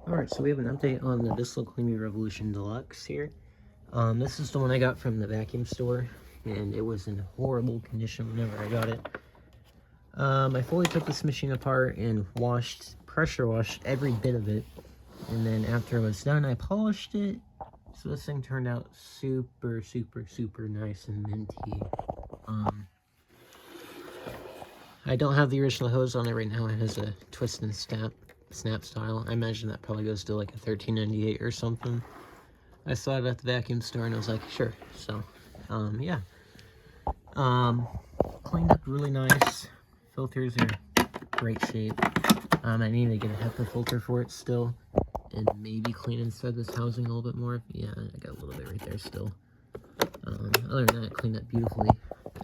Alright, so we have an update on the Bissell Cleanview Revolution Deluxe here. This is the one I got from the vacuum store, and it was in horrible condition whenever I got it. I fully took this machine apart and pressure washed every bit of it, and then after it was done, I polished it. So this thing turned out super, super, super nice and minty. I don't have the original hose on it right now. It has a twist and snap style. I imagine that probably goes to like a $13.98 or something. I saw it at the vacuum store and I was like, sure. So, yeah. Cleaned up really nice. Filters are great shape. I need to get a HEPA filter for it still, and maybe clean inside this housing a little bit more. Yeah, I got a little bit right there still. Other than that, cleaned up beautifully.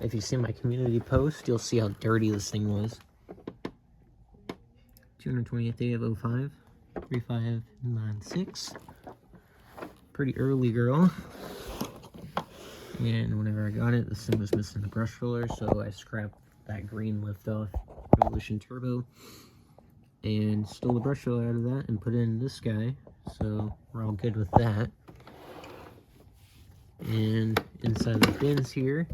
If you see my community post, you'll see how dirty this thing was. 228th day of 05, 3596. Pretty early girl. And whenever I got it, this thing was missing the brush roller, so I scrapped that green lift off Revolution Turbo and stole the brush roller out of that and put it in this guy, so we're all good with that. And inside the bins here,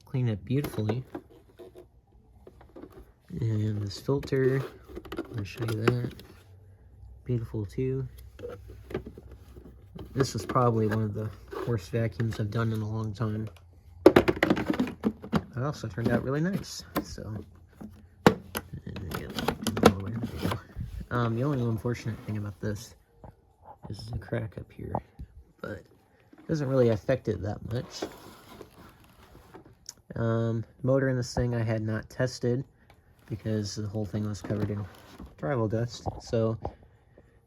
clean it beautifully. And this filter, I'll show you that. Beautiful too. This was probably one of the worst vacuums I've done in a long time. It also turned out really nice. So, the only unfortunate thing about this is the crack up here, but it doesn't really affect it that much. Motor in this thing I had not tested because the whole thing was covered in drywall dust. So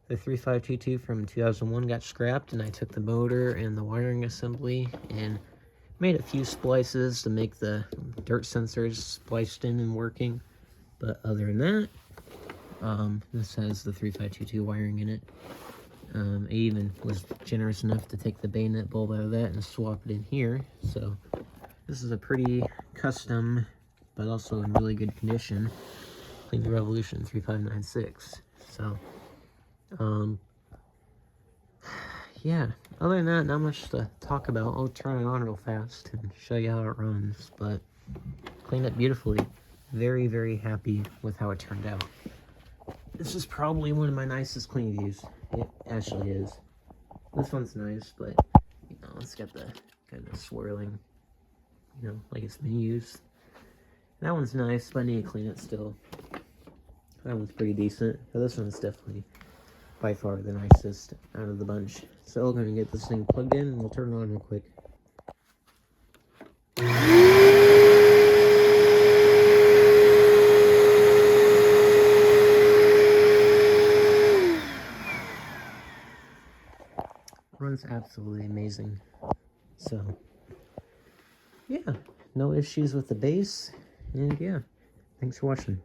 the 3522 from 2001 got scrapped, and I took the motor and the wiring assembly and made a few splices to make the dirt sensors spliced in and working. But other than that, this has the 3522 wiring in it. I even was generous enough to take the bayonet bulb out of that and swap it in here. So this is a pretty custom, but also in really good condition, Cleanview Revolution 3596. So, yeah, other than that, not much to talk about. I'll turn it on real fast and show you how it runs, but cleaned up beautifully. Very, very happy with how it turned out. This is probably one of my nicest Cleanviews. It actually is. This one's nice, but, you know, it's got the kind of swirling, you know, like it's been used. That one's nice, but I need to clean it still. That one's pretty decent, but this one's definitely by far the nicest out of the bunch. So we're gonna get this thing plugged in and we'll turn it on real quick. Runs absolutely amazing. So yeah, no issues with the base, and yeah, thanks for watching.